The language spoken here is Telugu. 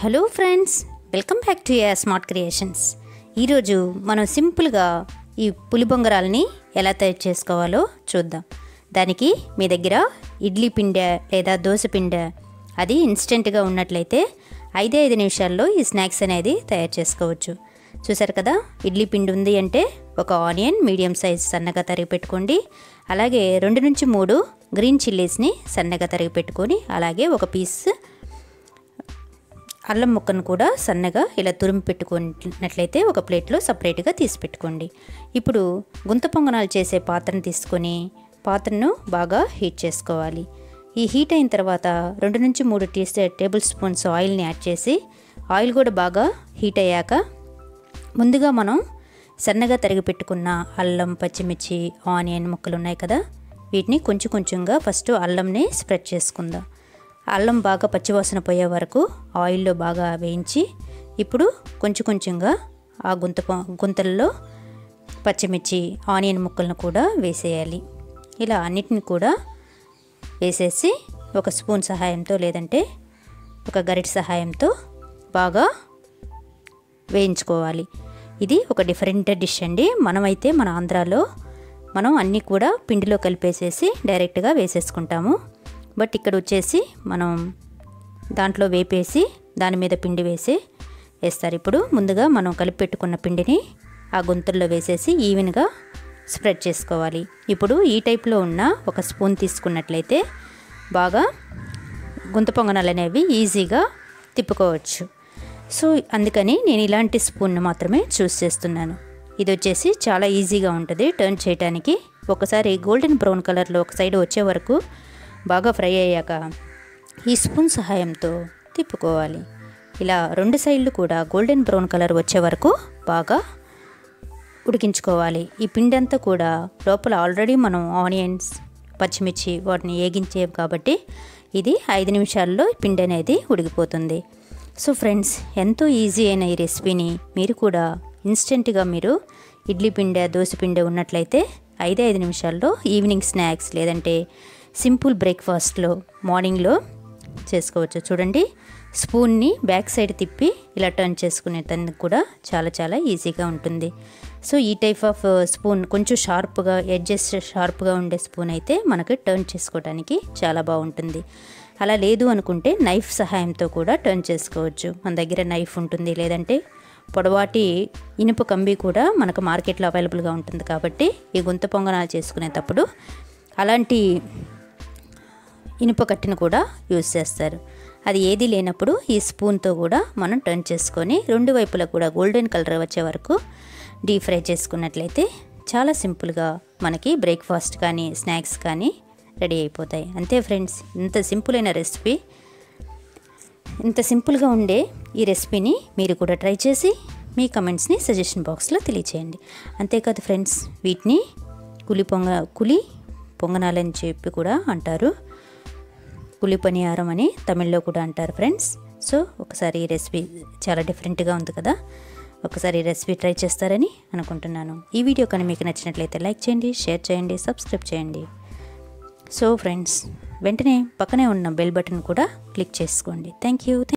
Hello friends, welcome back to smart creations. ఈరోజు మనం సింపుల్గా ఈ పులి బొంగరాలని ఎలా తయారు చేసుకోవాలో చూద్దాం. దానికి మీ దగ్గర ఇడ్లీ పిండి లేదా దోశ పిండి అది ఇన్స్టెంట్గా ఉన్నట్లయితే 5 నిమిషాల్లో ఈ స్నాక్స్ అనేది తయారు చేసుకోవచ్చు. చూసారు కదా, ఇడ్లీ పిండి ఉంది అంటే ఒక ఆనియన్ మీడియం సైజ్ సన్నగా తరిగి పెట్టుకోండి. అలాగే 2 నుంచి 3 గ్రీన్ చిల్లీస్ని సన్నగా తరిగి పెట్టుకొని, అలాగే ఒక పీస్ అల్లం ముక్కను కూడా సన్నగా ఇలా తురిమి పెట్టుకున్నట్లయితే ఒక ప్లేట్లో సపరేట్గా తీసి పెట్టుకోండి. ఇప్పుడు గుంత పొంగనాలు చేసే పాత్రను తీసుకొని పాత్రను బాగా హీట్ చేసుకోవాలి. ఈ హీట్ అయిన తర్వాత 2 నుంచి 3 టేబుల్ స్పూన్స్ ఆయిల్ని యాడ్ చేసి, ఆయిల్ కూడా బాగా హీట్ అయ్యాక ముందుగా మనం సన్నగా తరిగి పెట్టుకున్న అల్లం, పచ్చిమిర్చి, ఆనియన్ ముక్కలు ఉన్నాయి కదా, వీటిని కొంచెం కొంచెంగా ఫస్ట్ అల్లంని స్ప్రెడ్ చేసుకుందాం. అల్లం బాగా పచ్చివాసన పోయే వరకు ఆయిల్లో బాగా వేయించి, ఇప్పుడు కొంచెం కొంచెంగా ఆ గుంతల్లో పచ్చిమిర్చి, ఆనియన్ ముక్కలను కూడా వేసేయాలి. ఇలా అన్నిటిని కూడా వేసేసి ఒక స్పూన్ సహాయంతో లేదంటే ఒక గరిటె సహాయంతో బాగా వేయించుకోవాలి. ఇది ఒక డిఫరెంట్ డిష్ అండి. మనమైతే మన ఆంధ్రాలో మనం అన్నీ కూడా పిండిలో కలిపేసేసి డైరెక్ట్గా వేసేసుకుంటాము. బట్ ఇక్కడ వచ్చేసి మనం దాంట్లో వేపేసి దాని మీద పిండి వేస్తారు. ఇప్పుడు ముందుగా మనం కలిపి పెట్టుకున్న పిండిని ఆ గుంతల్లో వేసేసి ఈవెన్గా స్ప్రెడ్ చేసుకోవాలి. ఇప్పుడు ఈ టైప్లో ఉన్న ఒక స్పూన్ తీసుకున్నట్లయితే బాగా గుంత పొంగనాలు అనేవి ఈజీగా తిప్పుకోవచ్చు. సో అందుకని నేను ఇలాంటి స్పూన్ను మాత్రమే చూస్ చేస్తున్నాను. ఇది వచ్చేసి చాలా ఈజీగా ఉంటుంది టర్న్ చేయడానికి. ఒకసారి గోల్డెన్ బ్రౌన్ కలర్లో ఒక సైడ్ వచ్చే వరకు బాగా ఫ్రై అయ్యాక ఈ స్పూన్ సహాయంతో తిప్పుకోవాలి. ఇలా 2 సైడ్లు కూడా గోల్డెన్ బ్రౌన్ కలర్ వచ్చే వరకు బాగా ఉడికించుకోవాలి. ఈ పిండి అంతా కూడా లోపల ఆల్రెడీ మనం ఆనియన్స్, పచ్చిమిర్చి వాటిని వేగించాం కాబట్టి ఇది 5 నిమిషాల్లో పిండి అనేది ఉడికిపోతుంది. సో ఫ్రెండ్స్, ఎంతో ఈజీ అయిన ఈ రెసిపీని మీరు కూడా ఇన్స్టెంట్గా మీరు ఇడ్లీ పిండి, దోశ పిండి ఉన్నట్లయితే 5 నిమిషాల్లో ఈవినింగ్ స్నాక్స్ లేదంటే సింపుల్ బ్రేక్ఫాస్ట్లో మార్నింగ్లో చేసుకోవచ్చు. చూడండి, స్పూన్ని బ్యాక్ సైడ్ తిప్పి ఇలా టర్న్ చేసుకునేందుకు కూడా చాలా చాలా ఈజీగా ఉంటుంది. సో ఈ టైప్ ఆఫ్ స్పూన్ కొంచెం షార్ప్గా, ఎడ్జెస్ షార్ప్గా ఉండే స్పూన్ అయితే మనకి టర్న్ చేసుకోవడానికి చాలా బాగుంటుంది. అలా లేదు అనుకుంటే నైఫ్ సహాయంతో కూడా టర్న్ చేసుకోవచ్చు. మన దగ్గర నైఫ్ ఉంటుంది, లేదంటే పొడవాటి ఇనుప కంబి కూడా మనకు మార్కెట్లో అవైలబుల్గా ఉంటుంది. కాబట్టి ఈ గుంత పొంగనాలు చేసుకునేటప్పుడు అలాంటి ఇనుప కట్టిని కూడా యూజ్ చేస్తారు. అది ఏది లేనప్పుడు ఈ స్పూన్తో కూడా మనం టర్న్ చేసుకొని 2 వైపులా కూడా గోల్డెన్ కలర్ వచ్చే వరకు డీప్ ఫ్రై చేసుకున్నట్లయితే చాలా సింపుల్గా మనకి బ్రేక్ఫాస్ట్ కానీ స్నాక్స్ కానీ రెడీ అయిపోతాయి. అంతే ఫ్రెండ్స్, ఇంత సింపుల్ అయిన రెసిపీ, ఇంత సింపుల్గా ఉండే ఈ రెసిపీని మీరు కూడా ట్రై చేసి మీ కమెంట్స్ని సజెషన్ బాక్స్లో తెలియచేయండి. అంతేకాదు ఫ్రెండ్స్, వీటిని కులి పొంగనాలని చెప్పి కూడా అంటారు. కులి పనియారం అని తమిళ్లో కూడా అంటారు ఫ్రెండ్స్. సో ఒకసారి ఈ రెసిపీ చాలా డిఫరెంట్గా ఉంది కదా, ఒకసారి ఈ రెసిపీ ట్రై చేస్తారని అనుకుంటున్నాను. ఈ వీడియో కానీ మీకు నచ్చినట్లయితే లైక్ చేయండి, షేర్ చేయండి, సబ్స్క్రైబ్ చేయండి. సో ఫ్రెండ్స్, వెంటనే పక్కనే ఉన్న బెల్ బటన్ కూడా క్లిక్ చేసుకోండి. Thank you.